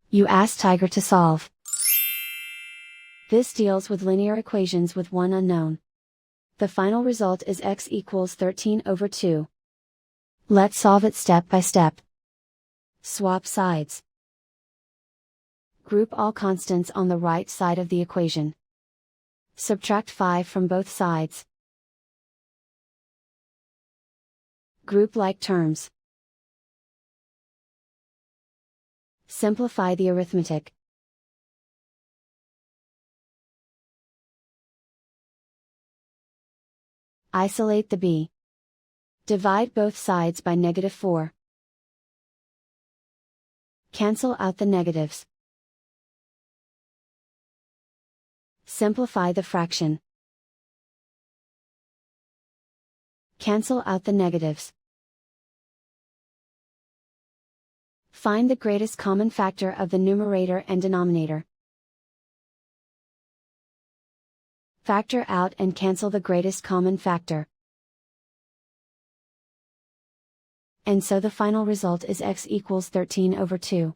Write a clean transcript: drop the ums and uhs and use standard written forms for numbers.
You ask Tiger to solve. This deals with linear equations with one unknown. The final result is x equals 13 over 2. Let's solve it step by step. Swap sides. Group all constants on the right side of the equation. Subtract 5 from both sides. Group like terms. Simplify the arithmetic. Isolate the b. Divide both sides by -4. Cancel out the negatives. Simplify the fraction. Cancel out the negatives. Find the greatest common factor of the numerator and denominator. Factor out and cancel the greatest common factor. And so the final result is x equals 13 over 2.